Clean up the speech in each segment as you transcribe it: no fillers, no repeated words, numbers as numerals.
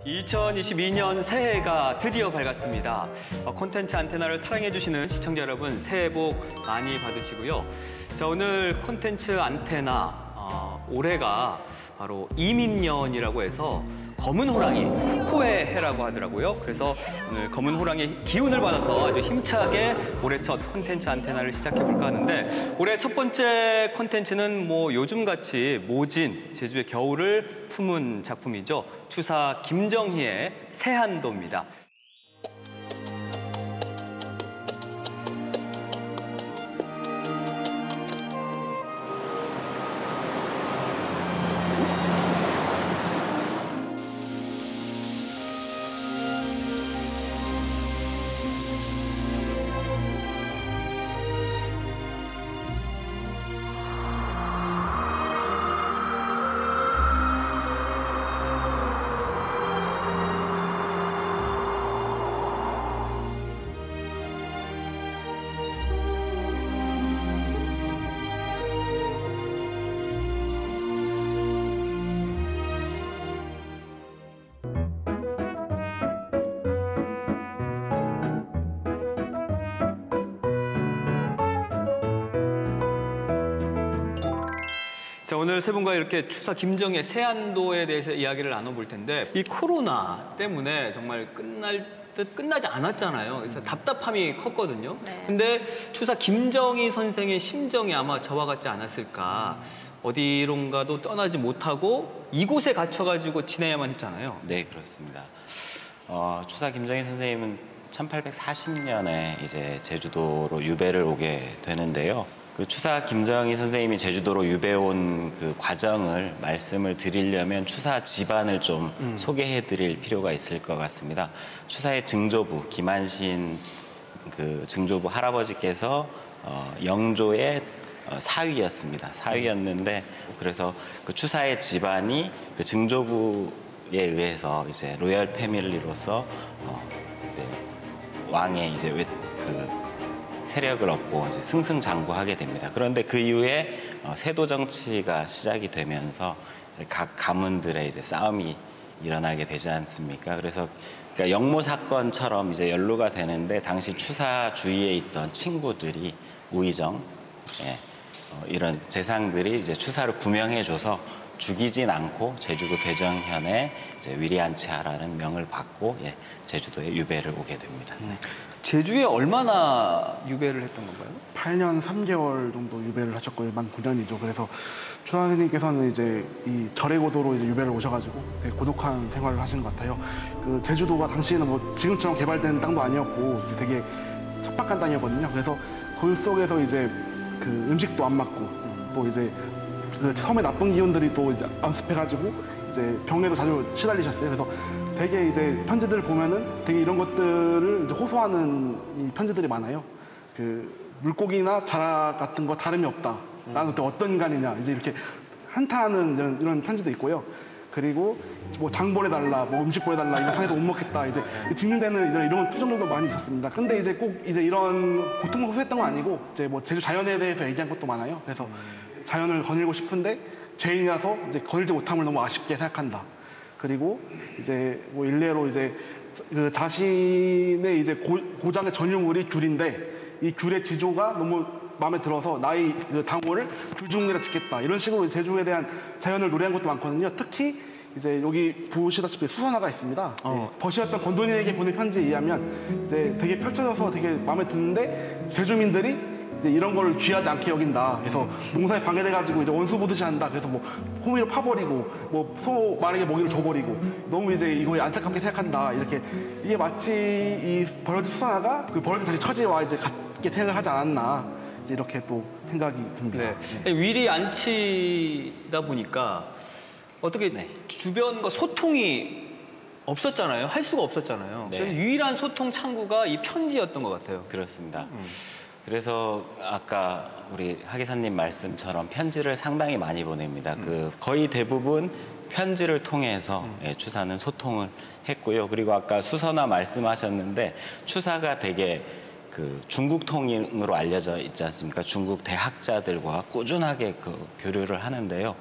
2022년 새해가 드디어 밝았습니다. 콘텐츠 안테나를 사랑해주시는 시청자 여러분, 새해 복 많이 받으시고요. 자, 오늘 콘텐츠 안테나, 올해가 바로 이민년이라고 해서 검은 호랑이, 흑호의 해라고 하더라고요. 그래서 오늘 검은 호랑이 기운을 받아서 아주 힘차게 올해 첫 콘텐츠 안테나를 시작해볼까 하는데, 올해 첫 번째 콘텐츠는 뭐 요즘같이 모진, 제주의 겨울을 품은 작품이죠. 추사 김정희의 새한도입니다. 자, 오늘 세 분과 이렇게 추사 김정희의 새한도에 대해서 이야기를 나눠볼 텐데, 이 코로나 때문에 정말 끝나지 않았잖아요. 그래서 답답함이 컸거든요. 네. 근데 추사 김정희 선생의 심정이 아마 저와 같지 않았을까. 어디론가도 떠나지 못하고 이곳에 갇혀가지고 지내야만 했잖아요. 네, 그렇습니다. 추사 김정희 선생님은 1840년에 이제 제주도로 유배를 오게 되는데요. 그 추사 김정희 선생님이 제주도로 유배 온 그 과정을 말씀을 드리려면 추사 집안을 좀 소개해 드릴 필요가 있을 것 같습니다. 추사의 증조부, 김한신 그 증조부 할아버지께서 영조의 사위였습니다. 사위였는데, 그래서 그 추사의 집안이 그 증조부에 의해서 이제 로열 패밀리로서 이제 왕의 이제 그 세력을 얻고 이제 승승장구하게 됩니다. 그런데 그 이후에 세도 정치가 시작이 되면서 이제 각 가문들의 이제 싸움이 일어나게 되지 않습니까? 그래서 그러니까 영모 사건처럼 이제 연루가 되는데, 당시 추사 주위에 있던 친구들이 우의정, 이런 재상들이 이제 추사를 구명해줘서 죽이진 않고 제주도 대정현에 이제 위리안치하라는 명을 받고 제주도에 유배를 오게 됩니다. 제주에 얼마나 유배를 했던 건가요? 8년 3개월 정도 유배를 하셨고요. 만 9년이죠. 그래서 추사 선생님께서는 이제 이 절해고도로 이제 유배를 오셔가지고 되게 고독한 생활을 하시는 것 같아요. 그 제주도가 당시에는 뭐 지금처럼 개발된 땅도 아니었고 이제 되게 척박한 땅이었거든요. 그래서 그 속에서 이제 그 음식도 안 맞고 또 이제 그 섬의 나쁜 기운들이 또 이제 암습해가지고 이제 병에도 자주 시달리셨어요. 그래서 되게 이제 편지들을 보면은 되게 이런 것들을 이제 호소하는 이 편지들이 많아요. 그 물고기나 자라 같은 거 다름이 없다. 나는 어떤 인간이냐. 이제 이렇게 한탄하는 이런 편지도 있고요. 그리고 뭐 장 보내달라, 뭐 음식 보내달라, 이거 상해도 못 먹겠다. 이제 짓는 데는 이제 이런 투정들도 많이 있었습니다. 근데 이제 꼭 이제 이런 고통만 호소했던 건 아니고 이제 뭐 제주 자연에 대해서 얘기한 것도 많아요. 그래서 자연을 거닐고 싶은데 죄인이라서 이제 거닐지 못함을 너무 아쉽게 생각한다. 그리고 이제 뭐 일례로 이제 그 자신의 이제 고장의 전유물이 귤인데 이 귤의 지조가 너무 마음에 들어서 나의 그 당호를 귤 중에다 짓겠다. 이런 식으로 제주에 대한 자연을 노래한 것도 많거든요. 특히 이제 여기 보시다시피 수선화가 있습니다. 버시였던 건도인에게 보낸 편지에 의하면 이제 되게 펼쳐져서 되게 마음에 드는데 제주민들이 이제 이런 걸 귀하지 않게 여긴다. 그래서 농사에 방해돼가지고 이제 원수 보듯이 한다. 그래서 뭐 호미를 파버리고 뭐 소 말에게 먹이를 줘버리고 너무 이제 이거에 안타깝게 생각한다. 이렇게 이게 마치 이 버려진 수선화가 그 버려진 자기 처지와 이제 같게 생각을 하지 않았나. 이제 이렇게 또 생각이 듭니다. 네. 위리 안치다 보니까 어떻게 주변과 소통이 없었잖아요. 할 수가 없었잖아요. 네. 그래서 유일한 소통 창구가 이 편지였던 것 같아요. 그렇습니다. 그래서 아까 우리 하기사님 말씀처럼 편지를 상당히 많이 보냅니다. 그 거의 대부분 편지를 통해서 추사는 소통을 했고요. 그리고 아까 수선화 말씀하셨는데 추사가 되게 그 중국 통으로 알려져 있지 않습니까? 중국 대학자들과 꾸준하게 그 교류를 하는데요.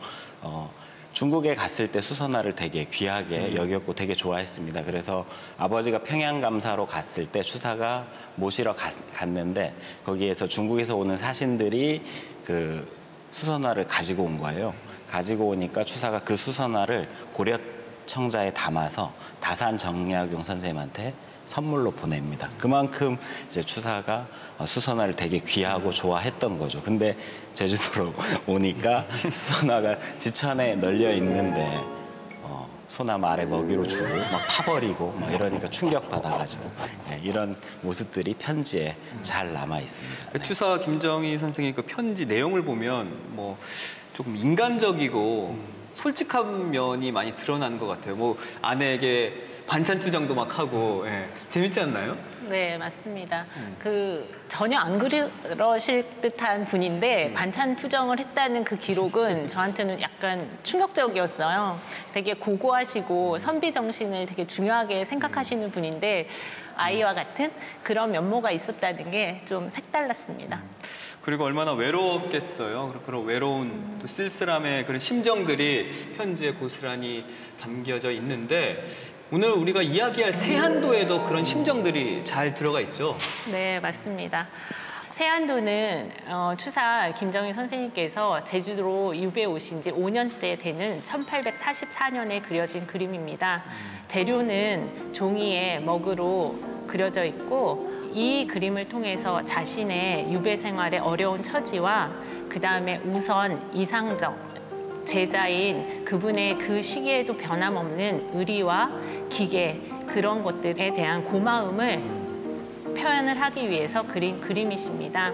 중국에 갔을 때 수선화를 되게 귀하게 여겼고 되게 좋아했습니다. 그래서 아버지가 평양 감사로 갔을 때 추사가 모시러 갔는데 거기에서 중국에서 오는 사신들이 그 수선화를 가지고 온 거예요. 가지고 오니까 추사가 그 수선화를 고려청자에 담아서 다산 정약용 선생님한테 선물로 보냅니다. 그만큼 이제 추사가 수선화를 되게 귀하고 좋아했던 거죠. 근데 제주도로 오니까 수선화가 지천에 널려 있는데 소나무 아래 먹이로 주고 막 파버리고 막 이러니까 충격받아가지고 이런 모습들이 편지에 잘 남아 있습니다. 네. 추사 김정희 선생의 그 편지 내용을 보면 뭐 조금 인간적이고 솔직한 면이 많이 드러나는 것 같아요. 뭐 아내에게 반찬 투정도 막 하고 재밌지 않나요? 네, 맞습니다. 전혀 안 그러실 듯한 분인데 반찬 투정을 했다는 그 기록은 저한테는 약간 충격적이었어요. 되게 고고하시고 선비 정신을 되게 중요하게 생각하시는 분인데 아이와 같은 그런 면모가 있었다는 게 좀 색달랐습니다. 그리고 얼마나 외로웠겠어요. 그런 외로운 또 쓸쓸함의 그런 심정들이 편지에 고스란히 담겨져 있는데 오늘 우리가 이야기할 세안도에도 그런 심정들이 잘 들어가 있죠. 네, 맞습니다. 세안도는 추사 김정희 선생님께서 제주도로 유배 오신 지 5년째 되는 1844년에 그려진 그림입니다. 재료는 종이에 먹으로 그려져 있고 이 그림을 통해서 자신의 유배 생활의 어려운 처지와 그다음에 우선 이상적 제자인 그분의 그 시기에도 변함없는 의리와 기계 그런 것들에 대한 고마움을 표현을 하기 위해서 그린 그림이십니다.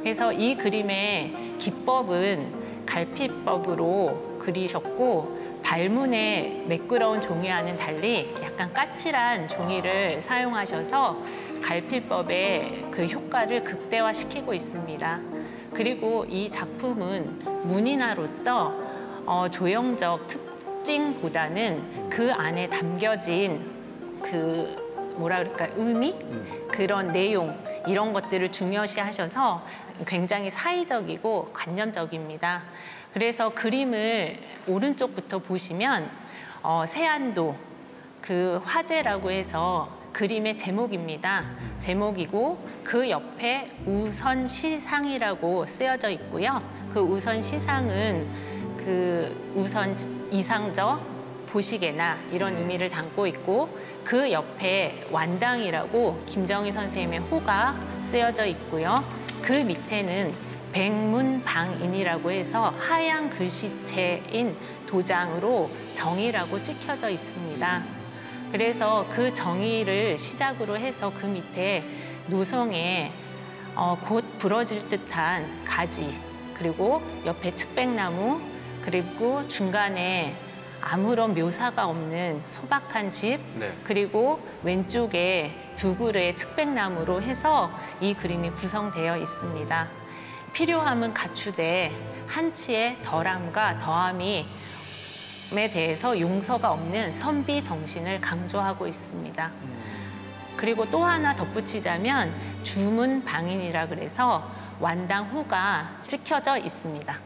그래서 이 그림의 기법은 갈피법으로 그리셨고 발문의 매끄러운 종이와는 달리 약간 까칠한 종이를 사용하셔서 갈필법의 그 효과를 극대화시키고 있습니다. 그리고 이 작품은 문인화로서 조형적 특징보다는 그 안에 담겨진 그 뭐라 그럴까 의미? 그런 내용 이런 것들을 중요시 하셔서 굉장히 사의적이고 관념적입니다. 그래서 그림을 오른쪽부터 보시면 세안도 그 화제라고 해서 그림의 제목입니다. 제목이고 그 옆에 우선시상이라고 쓰여져 있고요. 그 우선시상은 그 우선 이상적 보시게나 이런 의미를 담고 있고 그 옆에 완당이라고 김정희 선생님의 호가 쓰여져 있고요. 그 밑에는 백문방인이라고 해서 하얀 글씨체인 도장으로 정의라고 찍혀져 있습니다. 그래서 그 정의를 시작으로 해서 그 밑에 노성에 곧 부러질 듯한 가지 그리고 옆에 측백나무 그리고 중간에 아무런 묘사가 없는 소박한 집 그리고 왼쪽에 두 그루의 측백나무로 해서 이 그림이 구성되어 있습니다. 필요함은 갖추되 한치의 덜함과 더함에 대해서 용서가 없는 선비 정신을 강조하고 있습니다. 그리고 또 하나 덧붙이자면 주문방인이라 그래서 완당호가 찍혀져 있습니다.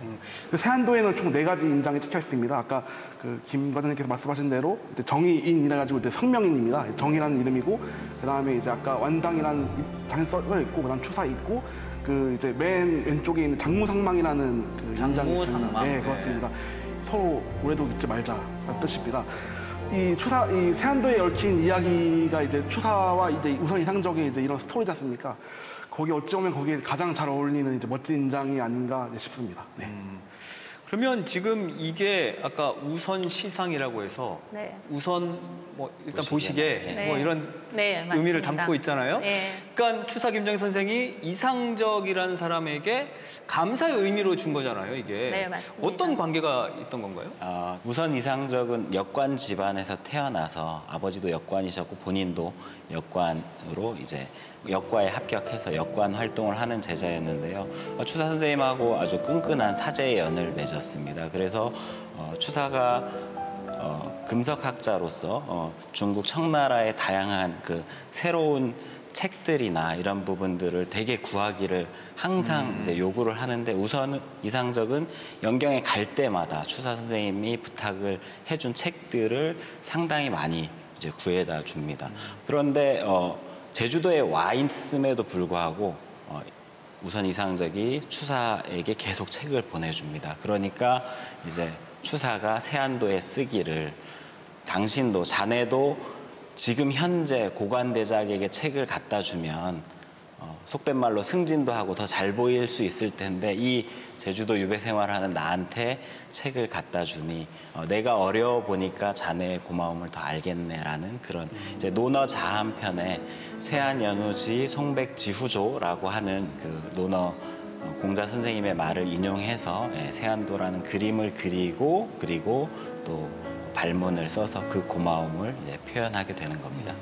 그 세안도에는 총 4가지 인장이 찍혀 있습니다. 아까 그 김 과장님께서 말씀하신 대로 이제 정의인이라 가지고 이제 성명인입니다. 정의라는 이름이고 그다음에 이제 아까 완당이라는 장이 써 있고 그다음 추사 있고 그 이제 맨 왼쪽에 있는 장무상망이라는 그 인장이 있습니다. 장무상망. 네, 그렇습니다. 서로 오래도 잊지 말자라는 뜻입니다. 이 세안도에 얽힌 이야기가 이제 추사와 이제 우선 이상적인 이제 이런 스토리지 않습니까? 거기 어찌 보면 거기에 가장 잘 어울리는 이제 멋진 인장이 아닌가 싶습니다. 네. 그러면 지금 이게 아까 우선 시상이라고 해서 네. 우선 뭐 일단 보시게 네. 뭐 이런 네, 의미를 맞습니다. 담고 있잖아요. 네. 그러니까 추사 김정희 선생이 이상적이라는 사람에게 감사의 의미로 준 거잖아요, 이게. 네, 맞습니다. 어떤 관계가 있던 건가요? 우선 이상적은 역관 집안에서 태어나서 아버지도 역관이셨고 본인도 역관으로 이제 역과에 합격해서 역관 활동을 하는 제자였는데요. 추사 선생님하고 아주 끈끈한 사제의 연을 맺었습니다. 그래서 추사가 금석학자로서 중국 청나라의 다양한 그 새로운 책들이나 이런 부분들을 되게 구하기를 항상 이제 요구를 하는데 우선 이상적은 연경에 갈 때마다 추사 선생님이 부탁을 해준 책들을 상당히 많이 이제 구해다 줍니다. 그런데 제주도에 와 있음에도 불구하고 우선 이상적이 추사에게 계속 책을 보내줍니다. 그러니까 이제 추사가 세안도에 쓰기를 당신도 자네도 지금 현재 고관대작에게 책을 갖다 주면 속된 말로 승진도 하고 더 잘 보일 수 있을 텐데 이 제주도 유배 생활하는 나한테 책을 갖다 주니 내가 어려워 보니까 자네의 고마움을 더 알겠네라는 그런 이제 논어 자한 편에 세안연우지 송백지후조라고 하는 그 논어 공자 선생님의 말을 인용해서 세안도라는 그림을 그리고 또 발문을 써서 그 고마움을 이제 표현하게 되는 겁니다.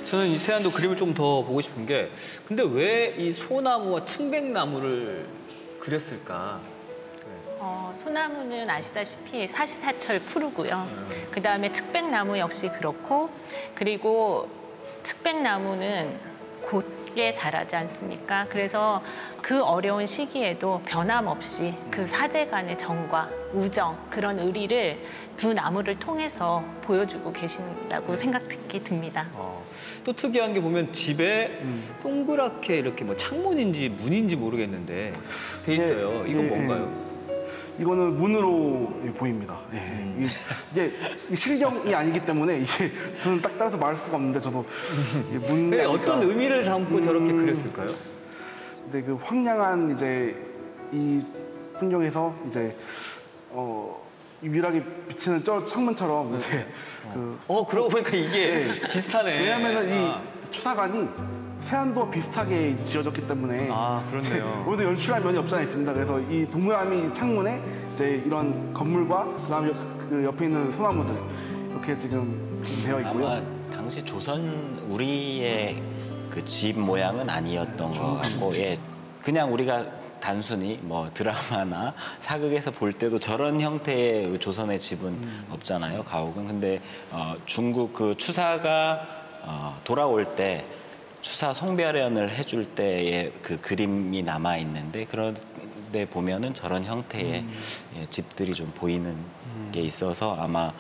저는 이 세안도 그림을 좀 더 보고 싶은 게 근데 왜 이 소나무와 층백나무를 그렸을까? 소나무는 아시다시피 사시사철 푸르고요. 그다음에 측백나무 역시 그렇고 그리고 측백나무는 곧게 자라지 않습니까? 그래서 그 어려운 시기에도 변함없이 그 사제 간의 정과 우정, 그런 의리를 두 나무를 통해서 보여주고 계신다고 생각이 듭니다. 또 특이한 게 보면 집에 동그랗게 이렇게 뭐 창문인지 문인지 모르겠는데 돼 있어요. 이건 뭔가요? 이거는 문으로 보입니다. 이게 실경이 아니기 때문에 이게 저는 딱 잘라서 말할 수가 없는데 저도 문. 근데 어떤 의미를 담고 저렇게 그렸을까요? 이제 그 황량한 이제 이 풍경에서 이제 유일하게 비치는 저 창문처럼 이제 그러고 보니까 이게 비슷하네. 왜냐면은 이 추사관이 세안도와 비슷하게 이제 지어졌기 때문에 그렇네요. 오늘도 연출할 면이 없지 않아 있습니다. 그래서 이 동그라미 창문에 이제 이런 건물과 그다음에 그 옆에 있는 소나무들 이렇게 지금 되어 있고요. 아마 당시 조선 우리의 그 집 모양은 아니었던 것 같고, 그냥 우리가 단순히 뭐 드라마나 사극에서 볼 때도 저런 형태의 조선의 집은 없잖아요, 가옥은. 근데 중국 그 추사가 돌아올 때 추사 송별연을 해줄 때의 그 그림이 남아 있는데 그런데 보면은 저런 형태의 집들이 좀 보이는 게 있어서 아마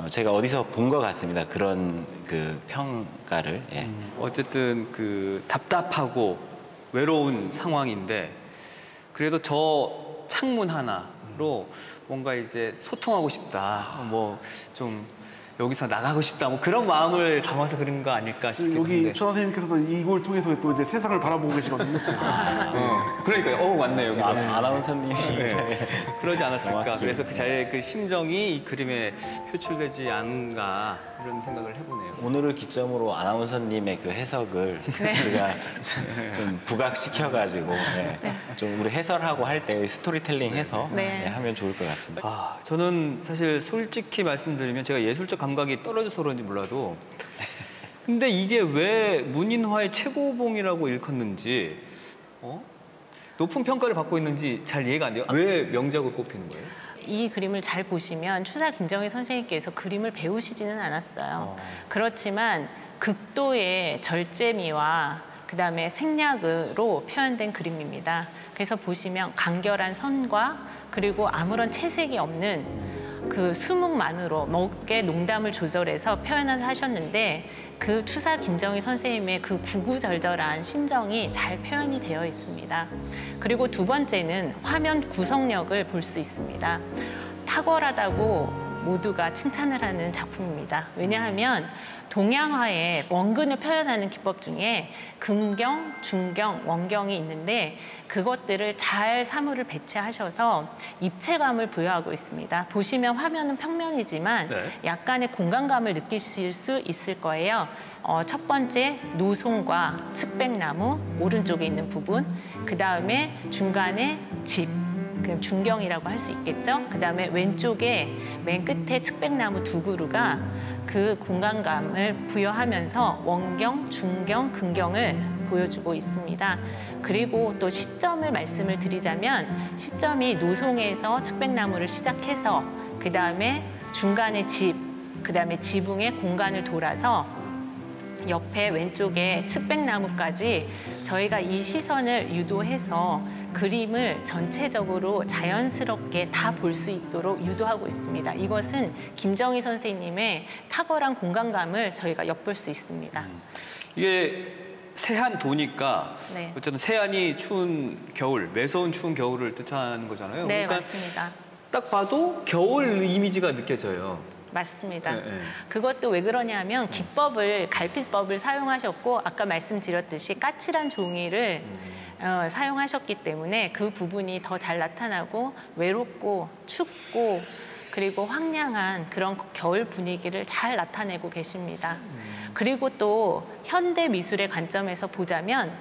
제가 어디서 본 것 같습니다. 그런 그 평가를. 어쨌든 그 답답하고 외로운 상황인데 그래도 저 창문 하나로 뭔가 이제 소통하고 싶다. 뭐 좀 여기서 나가고 싶다. 뭐 그런 마음을 담아서 그린 거 아닐까 싶기도 한데. 여기 추사 선생님께서도 이걸 통해서 또 이제 세상을 바라보고 계시거든요. 그러니까요. 맞네요. 여기서. 아나운서님이 그러지 않았을까. 정확히. 그래서 자의 그 심정이 이 그림에 표출되지 않은가 이런 생각을 해보네요. 오늘을 기점으로 아나운서님의 그 해석을 우리가 좀 부각시켜가지고 좀 우리 해설하고 할 때 스토리텔링 해서 하면 좋을 것 같습니다. 저는 사실 솔직히 말씀드리면 제가 예술적 감각이 떨어져서 그런지 몰라도 근데 이게 왜 문인화의 최고봉이라고 일컫는지 높은 평가를 받고 있는지 잘 이해가 안 돼요. 왜 명작으로 꼽히는 거예요? 이 그림을 잘 보시면 추사 김정희 선생님께서 그림을 배우시지는 않았어요. 그렇지만 극도의 절제미와 그다음에 생략으로 표현된 그림입니다. 그래서 보시면 간결한 선과 그리고 아무런 채색이 없는 그 수묵만으로 먹의 농담을 조절해서 표현을 하셨는데 그 추사 김정희 선생님의 그 구구절절한 심정이 잘 표현이 되어 있습니다. 그리고 두 번째는 화면 구성력을 볼 수 있습니다. 탁월하다고 모두가 칭찬을 하는 작품입니다. 왜냐하면 동양화의 원근을 표현하는 기법 중에 금경, 중경, 원경이 있는데 그것들을 잘 사물을 배치하셔서 입체감을 부여하고 있습니다. 보시면 화면은 평면이지만 약간의 공간감을 느끼실 수 있을 거예요. 첫 번째 노송과 측백나무 오른쪽에 있는 부분, 그 다음에 중간에 집, 그 중경이라고 할 수 있겠죠. 그 다음에 왼쪽에 맨 끝에 측백나무 두 그루가 그 공간감을 부여하면서 원경, 중경, 근경을 보여주고 있습니다. 그리고 또 시점을 말씀을 드리자면 시점이 노송에서 측백나무를 시작해서 그 다음에 중간에 집, 그 다음에 지붕의 공간을 돌아서 옆에 왼쪽에 측백나무까지 저희가 이 시선을 유도해서 그림을 전체적으로 자연스럽게 다 볼 수 있도록 유도하고 있습니다. 이것은 김정희 선생님의 탁월한 공간감을 저희가 엿볼 수 있습니다. 이게 세안도니까 네. 어쨌든 세안이 추운 겨울, 매서운 추운 겨울을 뜻하는 거잖아요. 네, 그러니까 맞습니다. 딱 봐도 겨울 이미지가 느껴져요. 맞습니다. 네, 네. 그것도 왜 그러냐면 기법을, 갈필법을 사용하셨고 아까 말씀드렸듯이 까칠한 종이를 사용하셨기 때문에 그 부분이 더 잘 나타나고 외롭고 춥고 그리고 황량한 그런 겨울 분위기를 잘 나타내고 계십니다. 그리고 또 현대 미술의 관점에서 보자면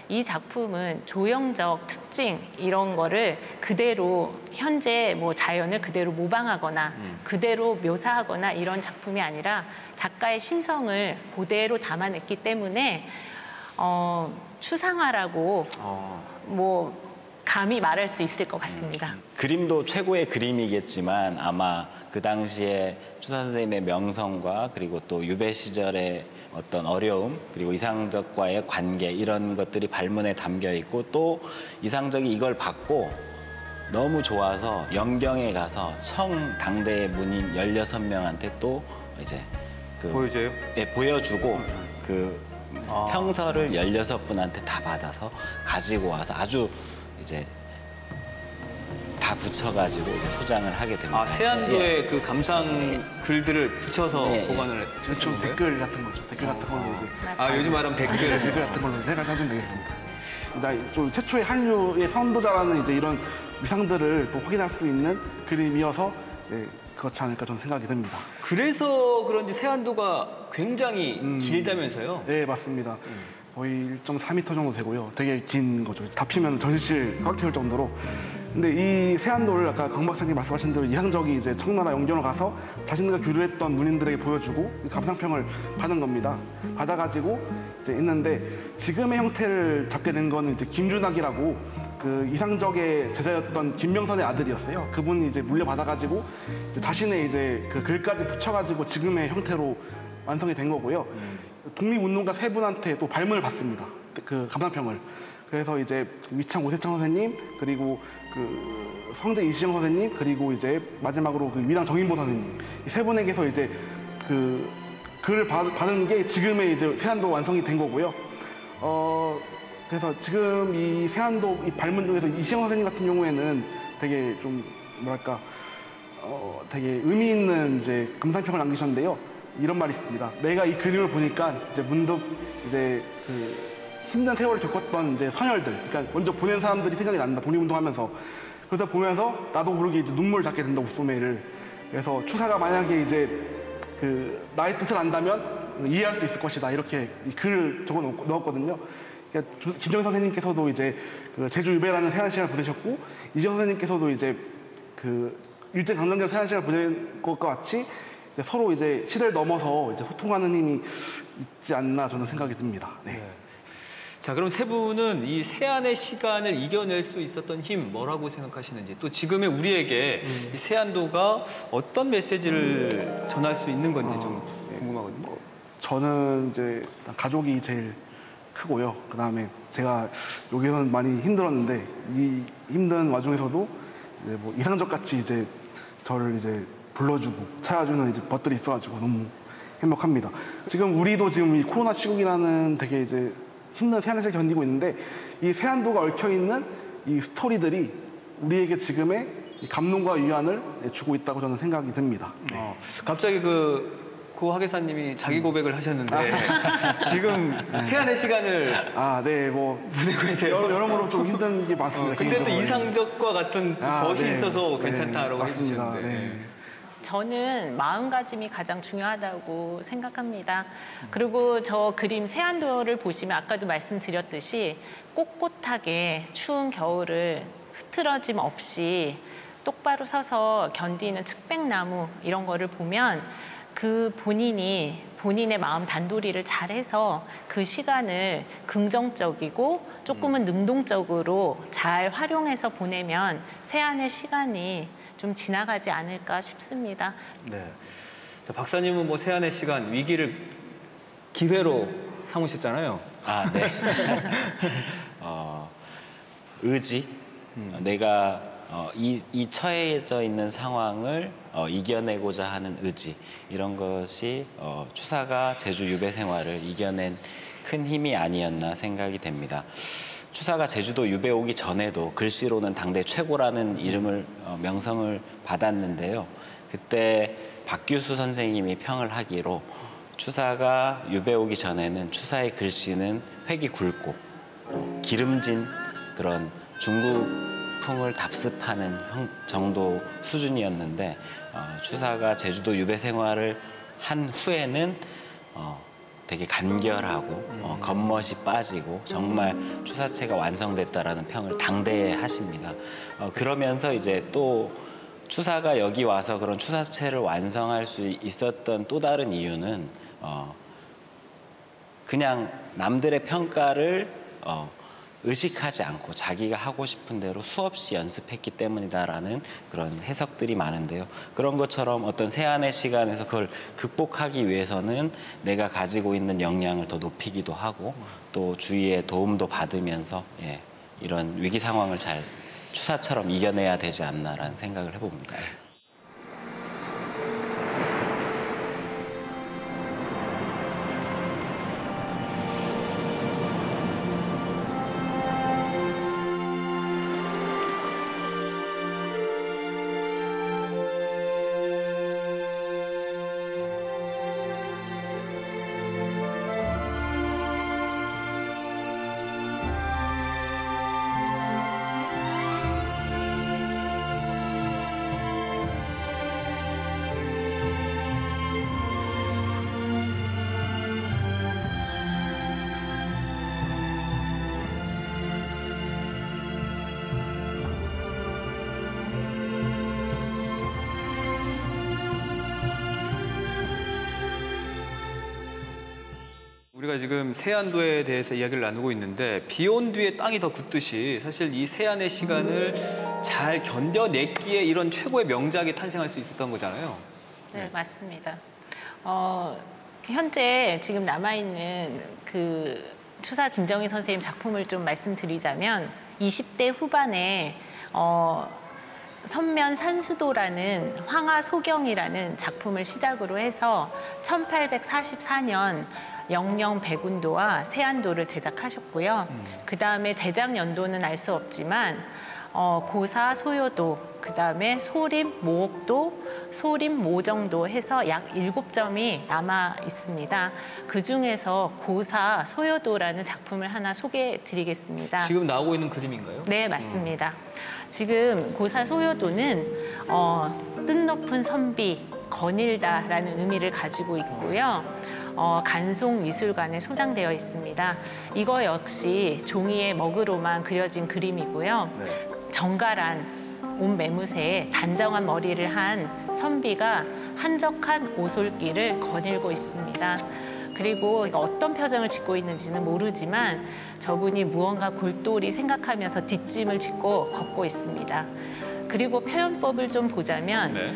이 작품은 조형적 특징 이런 거를 그대로 현재 뭐 자연을 그대로 모방하거나 그대로 묘사하거나 이런 작품이 아니라 작가의 심성을 그대로 담아냈기 때문에 추상화라고 뭐 감히 말할 수 있을 것 같습니다. 그림도 최고의 그림이겠지만 아마 그 당시에 추사 선생님의 명성과 그리고 또 유배 시절의 어떤 어려움 그리고 이상적과의 관계 이런 것들이 발문에 담겨 있고 또 이상적이 이걸 받고 너무 좋아서 영경에 가서 청 당대의 문인 16명한테 또 이제 보여줘요? 예, 보여주고 그 평서를 16분한테 다 받아서 가지고 와서 아주 이제 다 붙여가지고 이제 소장을 하게 됩니다. 세안도의 그 감상 글들을 붙여서 예, 예. 보관을 좀 해주는 거예요? 댓글 같은 거죠. 댓글 같은 걸로 이제 요즘 말하면 댓글. 댓글 같은 걸로 해가 찾으면 되겠습니다. 이제 좀 최초의 한류의 선도자라는 이제 이런 위상들을 또 확인할 수 있는 그림이어서 이제 그렇지 않을까 저는 생각이 듭니다. 그래서 그런지 세안도가 굉장히 길다면서요? 네, 맞습니다. 거의 1.4m 정도 되고요. 되게 긴 거죠. 다 피면 전실 꽉 채울 정도로. 근데 이 세안도를 아까 강 박사님 말씀하신 대로 이상적이 이제 청나라 영경으로 가서 자신들과 교류했던 문인들에게 보여주고 감상평을 받은 겁니다. 받아가지고 이제 있는데 지금의 형태를 잡게 된 거는 이제 김준학이라고 그 이상적의 제자였던 김명선의 아들이었어요. 그분이 이제 물려받아가지고 이제 자신의 이제 그 글까지 붙여가지고 지금의 형태로 완성이 된 거고요. 독립운동가 세 분한테 또 발문을 받습니다. 그 감상평을. 그래서 이제 위창 오세창 선생님 그리고 그 성재 이시영 선생님 그리고 이제 마지막으로 그 위랑 정인보 선생님 이 세 분에게서 이제 그 글을 받은 게 지금의 이제 세안도 완성이 된 거고요. 그래서 지금 이 세안도 이 발문 중에서 이시영 선생님 같은 경우에는 되게 좀 뭐랄까 되게 의미 있는 이제 감상평을 남기셨는데요. 이런 말이 있습니다. 내가 이 그림을 보니까 이제 문득 이제 그 힘든 세월을 겪었던 이제 선열들, 그러니까 먼저 보낸 사람들이 생각이 난다. 독립운동하면서. 그래서 보면서 나도 모르게 이제 눈물을 닦게 된다. 웃소매를. 그래서 추사가 만약에 이제 그 나의 뜻을 안다면 이해할 수 있을 것이다. 이렇게 이 글을 적어 넣었거든요. 그러니까 김정희 선생님께서도 이제 그 제주 유배라는 세안 시간을 보내셨고 이재용 선생님께서도 이제 그 일제 강점기로 세안 시간을 보낸 것과 같이 이제 서로 이제 시대를 넘어서 이제 소통하는 힘이 있지 않나 저는 생각이 듭니다. 네. 자, 그럼 세 분은 이 세안의 시간을 이겨낼 수 있었던 힘 뭐라고 생각하시는지 또 지금의 우리에게 이 세안도가 어떤 메시지를 전할 수 있는 건지 좀 궁금하거든요. 저는 이제 일단 가족이 제일 크고요. 그다음에 제가 여기서는 많이 힘들었는데 이 힘든 와중에서도 이제 뭐 이상적 같이 이제 저를 이제 불러주고 찾아주는 이제 벗들이 있어가지고 너무 행복합니다. 지금 우리도 지금 이 코로나 시국이라는 되게 이제 힘든 세안을 견디고 있는데 이 세안도가 얽혀있는 이 스토리들이 우리에게 지금의 감동과 위안을 주고 있다고 저는 생각이 듭니다. 네. 갑자기 고 하계사님이 자기 고백을 하셨는데 지금 세안의 시간을 네, 뭐 보내고 계세요. 여러모로 좀 힘든 게 많습니다. 근데 또 개인적으로. 이상적과 같은 벗이 네. 있어서 네, 괜찮다라고 맞습니다. 해주셨는데. 네. 저는 마음가짐이 가장 중요하다고 생각합니다. 그리고 저 그림 세안도를 보시면 아까도 말씀드렸듯이 꼿꼿하게 추운 겨울을 흐트러짐 없이 똑바로 서서 견디는 측백나무 이런 거를 보면 그 본인의 마음 단도리를 잘해서 그 시간을 긍정적이고 조금은 능동적으로 잘 활용해서 보내면 세안의 시간이 좀 지나가지 않을까 싶습니다. 네. 자, 박사님은 뭐 세안의 시간 위기를 기회로 삼으셨잖아요. 아, 네. 의지. 내가 이 처해져 있는 상황을 이겨내고자 하는 의지. 이런 것이 추사가 제주 유배 생활을 이겨낸 큰 힘이 아니었나 생각이 됩니다. 추사가 제주도 유배 오기 전에도 글씨로는 당대 최고라는 이름을 명성을 받았는데요. 그때 박규수 선생님이 평을 하기로 추사가 유배 오기 전에는 추사의 글씨는 획이 굵고 기름진 그런 중국풍을 답습하는 정도 수준이었는데 추사가 제주도 유배 생활을 한 후에는 되게 간결하고 겉멋이 빠지고 정말 추사체가 완성됐다라는 평을 당대에 하십니다. 그러면서 이제 또 추사가 여기 와서 그런 추사체를 완성할 수 있었던 또 다른 이유는 그냥 남들의 평가를 의식하지 않고 자기가 하고 싶은 대로 수없이 연습했기 때문이다라는 그런 해석들이 많은데요. 그런 것처럼 어떤 세안의 시간에서 그걸 극복하기 위해서는 내가 가지고 있는 역량을 더 높이기도 하고 또 주위의 도움도 받으면서 이런 위기 상황을 잘 추사처럼 이겨내야 되지 않나라는 생각을 해봅니다. 우리가 지금 세안도에 대해서 이야기를 나누고 있는데 비 온 뒤에 땅이 더 굳듯이 사실 이 세안의 시간을 잘 견뎌냈기에 이런 최고의 명작이 탄생할 수 있었던 거잖아요. 네, 맞습니다. 현재 지금 남아있는 그 추사 김정희 선생님 작품을 좀 말씀드리자면 20대 후반에 선면 산수도라는 황하소경이라는 작품을 시작으로 해서 1844년 영영 백운도와 세안도를 제작하셨고요. 그 다음에 제작 연도는 알 수 없지만 고사 소요도, 그 다음에 소림 모옥도, 소림 모정도 해서 약 7점이 남아 있습니다. 그 중에서 고사 소요도라는 작품을 하나 소개해 드리겠습니다. 지금 나오고 있는 그림인가요? 네, 맞습니다. 지금 고사 소요도는 뜻높은 선비, 거닐다라는 의미를 가지고 있고요. 간송미술관에 소장되어 있습니다. 이거 역시 종이의 먹으로만 그려진 그림이고요. 네. 정갈한 옷 매무새에 단정한 머리를 한 선비가 한적한 오솔길을 거닐고 있습니다. 그리고 어떤 표정을 짓고 있는지는 모르지만 저분이 무언가 골똘히 생각하면서 뒷짐을 짓고 걷고 있습니다. 그리고 표현법을 좀 보자면 네.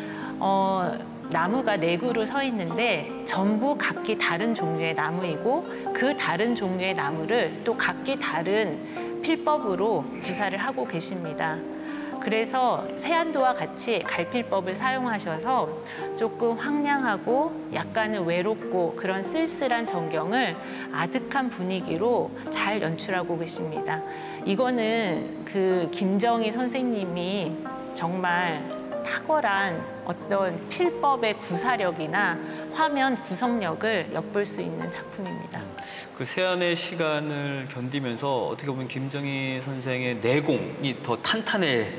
나무가 4그루 서 있는데 전부 각기 다른 종류의 나무이고 그 다른 종류의 나무를 또 각기 다른 필법으로 구사를 하고 계십니다. 그래서 세안도와 같이 갈필법을 사용하셔서 조금 황량하고 약간은 외롭고 그런 쓸쓸한 전경을 아득한 분위기로 잘 연출하고 계십니다. 이거는 그 김정희 선생님이 정말 탁월한 어떤 필법의 구사력이나 화면 구성력을 엿볼 수 있는 작품입니다. 그 세안의 시간을 견디면서 어떻게 보면 김정희 선생의 내공이 더 탄탄해진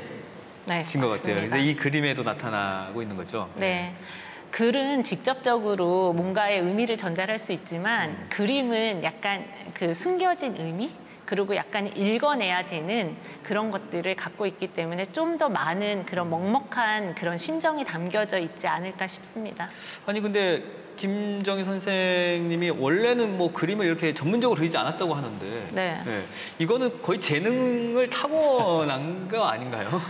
네, 것 같아요. 맞습니다. 그래서 이 그림에도 나타나고 있는 거죠. 네. 글은 직접적으로 뭔가의 의미를 전달할 수 있지만 그림은 약간 그 숨겨진 의미? 그리고 약간 읽어내야 되는 그런 것들을 갖고 있기 때문에 좀 더 많은 그런 먹먹한 그런 심정이 담겨져 있지 않을까 싶습니다. 아니 근데 김정희 선생님이 원래는 뭐 그림을 이렇게 전문적으로 그리지 않았다고 하는데 네. 이거는 거의 재능을 타고난 거 아닌가요?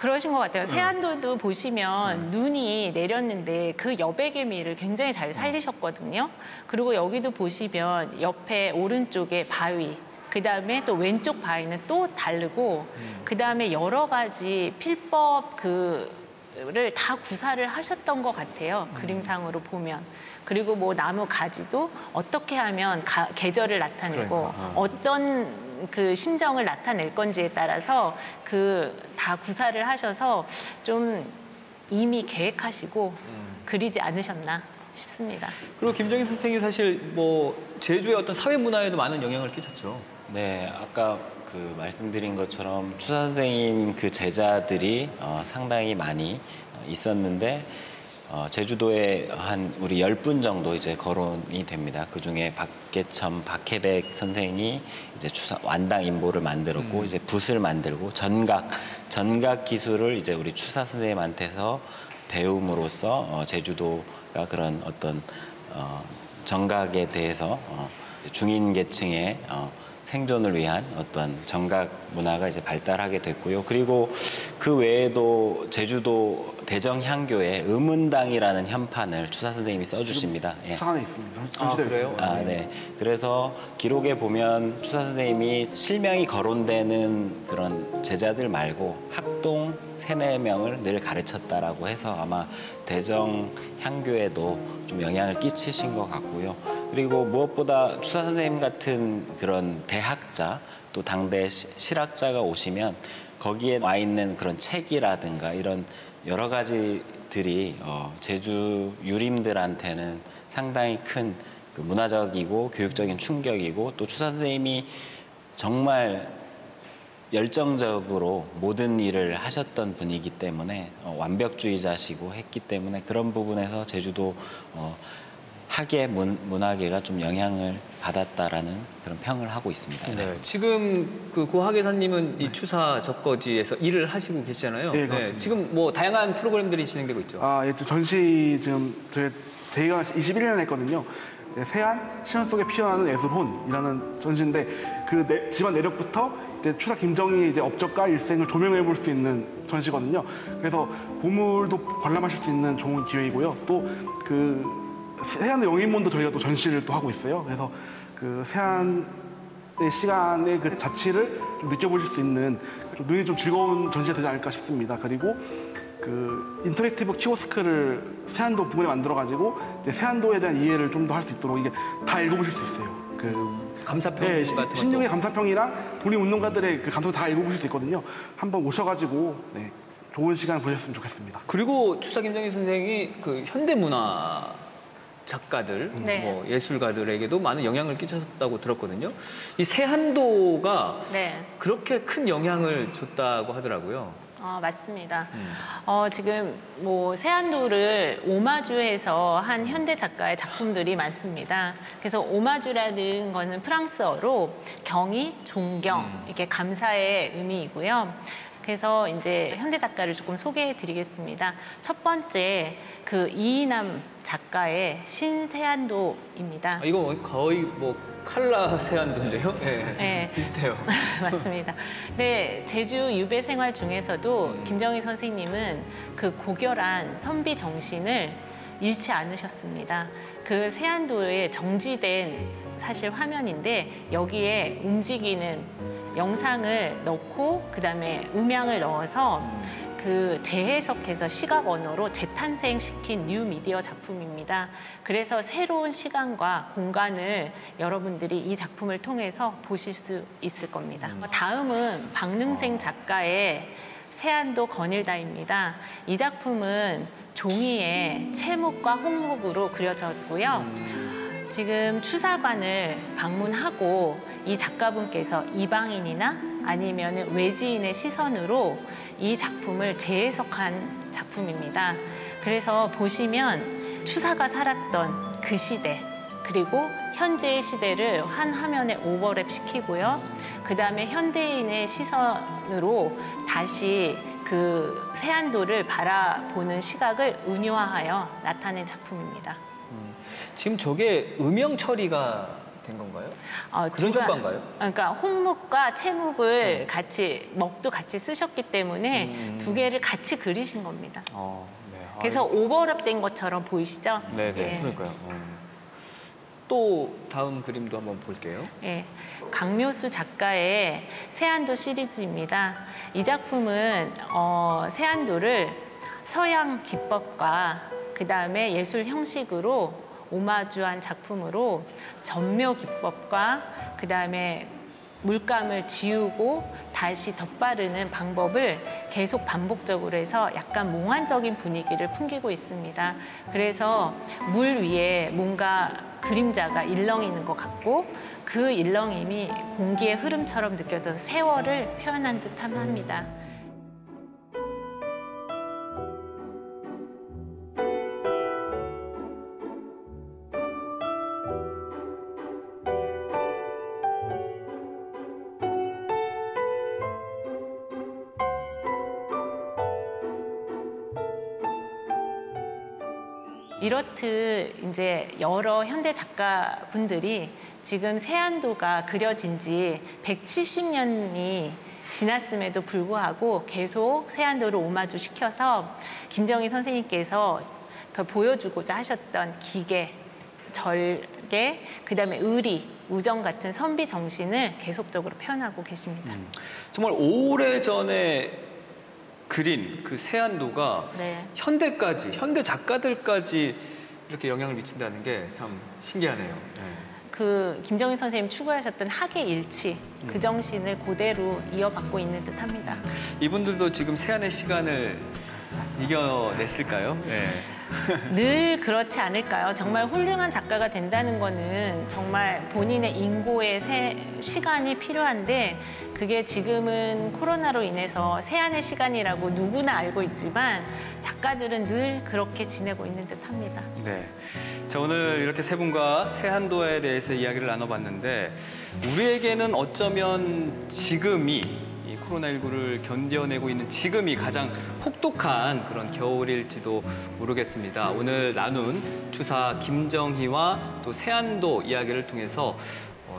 그러신 것 같아요. 세안도도 보시면 눈이 내렸는데 그 여백의 미를 굉장히 잘 살리셨거든요. 그리고 여기도 보시면 옆에 오른쪽에 바위, 그다음에 또 왼쪽 바위는 또 다르고 그다음에 여러 가지 필법 그를 다 구사를 하셨던 것 같아요. 그림상으로 보면. 그리고 뭐 나무 가지도 어떻게 하면 계절을 나타내고 어떤 그 심정을 나타낼 건지에 따라서 그 다 구사를 하셔서 좀 이미 계획하시고 그리지 않으셨나 싶습니다. 그리고 김정희 선생이 사실 뭐 제주의 어떤 사회 문화에도 많은 영향을 끼쳤죠. 네, 아까 그 말씀드린 것처럼 추사 선생님 그 제자들이 상당히 많이 있었는데 제주도에 한 우리 10분 정도 이제 거론이 됩니다. 그 중에 박계첨, 박혜백 선생이 이제 완당 인보를 만들었고 이제 붓을 만들고 전각 기술을 이제 우리 추사 선생님한테서 배움으로써 제주도가 그런 어떤 정각에 대해서 중인 계층의 생존을 위한 어떤 정각 문화가 이제 발달하게 됐고요. 그리고 그 외에도 제주도 대정향교에 의문당이라는 현판을 추사 선생님이 써주십니다. 예. 수상안에 있습니다. 전시되어 그래요? 있습니다. 네. 그래서 기록에 보면 추사 선생님이 실명이 거론되는 그런 제자들 말고 학동 3, 4명을 늘 가르쳤다라고 해서 아마 대정향교에도 좀 영향을 끼치신 것 같고요. 그리고 무엇보다 추사 선생님 같은 그런 대학자 또 당대 실학자가 오시면 거기에 와 있는 그런 책이라든가 이런 여러 가지들이 제주 유림들한테는 상당히 큰 그 문화적이고 교육적인 충격이고 또 추사 선생님이 정말 열정적으로 모든 일을 하셨던 분이기 때문에 완벽주의자시고 했기 때문에 그런 부분에서 제주도 학예 문화계가 좀 영향을 받았다라는 그런 평을 하고 있습니다. 네. 지금 그 고학예사님은 이 추사 적거지에서 일을 하시고 계시잖아요. 네, 그렇습니다. 지금 뭐 다양한 프로그램들이 진행되고 있죠. 예, 전시 지금 저희가 21년에 했거든요. 네, 세안 시선 속에 피어나는 예술혼이라는 전시인데 그 집안 내력부터 추사 김정희 이제 업적과 일생을 조명해 볼 수 있는 전시거든요. 그래서 보물도 관람하실 수 있는 좋은 기회이고요. 또 그 세안의 영인문도 저희가 또 전시를 또 하고 있어요. 그래서 그 세안의 시간의 그 자취를 좀 느껴보실 수 있는 좀 눈이 좀 즐거운 전시가 되지 않을까 싶습니다. 그리고 그 인터랙티브 키오스크를 세안도 부분에 만들어가지고 이제 세안도에 대한 이해를 좀 더 할 수 있도록 이게 다 읽어보실 수 있어요. 그 감사평 네, 같은 16의 감사평이랑 독립운동가들의 그 감사도 다 읽어보실 수 있거든요. 한번 오셔가지고 네, 좋은 시간 보셨으면 좋겠습니다. 그리고 추사 김정희 선생이 그 현대문화 작가들, 네. 뭐 예술가들에게도 많은 영향을 끼쳤다고 들었거든요. 이 세안도가 네. 그렇게 큰 영향을 줬다고 하더라고요. 맞습니다. 지금 뭐 세안도를 오마주해서 한 현대 작가의 작품들이 많습니다. 그래서 오마주라는 거는 프랑스어로 경의, 존경, 이렇게 감사의 의미이고요. 그래서 이제 현대 작가를 조금 소개해 드리겠습니다. 첫 번째, 그 이인남 작가의 신세안도입니다. 이거 거의 뭐 칼라 세안도인데요? 네. 네. 비슷해요. 맞습니다. 네, 제주 유배 생활 중에서도 김정희 선생님은 그 고결한 선비 정신을 잃지 않으셨습니다. 그 세안도에 정지된 사실 화면인데 여기에 움직이는 영상을 넣고 그다음에 음향을 넣어서 그 재해석해서 시각 언어로 재탄생시킨 뉴미디어 작품입니다. 그래서 새로운 시간과 공간을 여러분들이 이 작품을 통해서 보실 수 있을 겁니다. 다음은 박능생 작가의 세안도 거닐다입니다. 이 작품은 종이에 채묵과 홍목으로 그려졌고요. 지금 추사관을 방문하고 이 작가분께서 이방인이나 아니면 외지인의 시선으로 이 작품을 재해석한 작품입니다. 그래서 보시면 추사가 살았던 그 시대 그리고 현재의 시대를 한 화면에 오버랩 시키고요. 그 다음에 현대인의 시선으로 다시 그 세안도를 바라보는 시각을 은유화하여 나타낸 작품입니다. 지금 저게 음영 처리가 된 건가요? 그런 효과인가요? 그러니까 홍묵과 채묵을 같이 먹도 같이 쓰셨기 때문에 두 개를 같이 그리신 겁니다. 네. 그래서 오버랩된 것처럼 보이시죠? 네네. 예. 그러니까요. 또 다음 그림도 한번 볼게요. 예, 강묘수 작가의 세안도 시리즈입니다. 이 작품은 세안도를 서양 기법과 그 다음에 예술 형식으로 오마주한 작품으로 전묘 기법과 그 다음에 물감을 지우고 다시 덧바르는 방법을 계속 반복적으로 해서 약간 몽환적인 분위기를 풍기고 있습니다. 그래서 물 위에 뭔가 그림자가 일렁이는 것 같고 그 일렁임이 공기의 흐름처럼 느껴져서 세월을 표현한 듯함 합니다. 이렇듯 이제 여러 현대 작가분들이 지금 세안도가 그려진 지 170년이 지났음에도 불구하고 계속 세안도를 오마주 시켜서 김정희 선생님께서 그 보여주고자 하셨던 기계, 절개, 그다음에 의리, 우정 같은 선비 정신을 계속적으로 표현하고 계십니다. 정말 오래전에 그린 그 세안도가 네. 현대까지, 현대 작가들까지 이렇게 영향을 미친다는 게 참 신기하네요. 그 김정희 선생님 추구하셨던 학의 일치, 그 정신을 그대로 이어받고 있는 듯합니다. 이분들도 지금 세안의 시간을 이겨냈을까요? 네. 늘 그렇지 않을까요? 정말 훌륭한 작가가 된다는 거는 정말 본인의 인고의 시간이 필요한데 그게 지금은 코로나로 인해서 세안의 시간이라고 누구나 알고 있지만 작가들은 늘 그렇게 지내고 있는 듯합니다. 네. 자, 오늘 이렇게 세 분과 세안도에 대해서 이야기를 나눠봤는데 우리에게는 어쩌면 지금이 이 코로나19를 견뎌내고 있는 지금이 가장 혹독한 그런 겨울일지도 모르겠습니다. 오늘 나눈 추사 김정희와 또 세안도 이야기를 통해서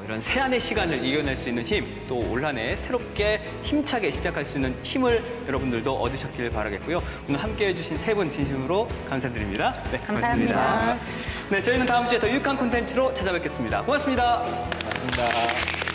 이런 세안의 시간을 이겨낼 수 있는 힘, 또 올 한 해 새롭게 힘차게 시작할 수 있는 힘을 여러분들도 얻으셨길 바라겠고요. 오늘 함께해 주신 세 분 진심으로 감사드립니다. 네, 감사합니다. 고맙습니다. 네, 저희는 다음 주에 더 유익한 콘텐츠로 찾아뵙겠습니다. 고맙습니다. 맞습니다.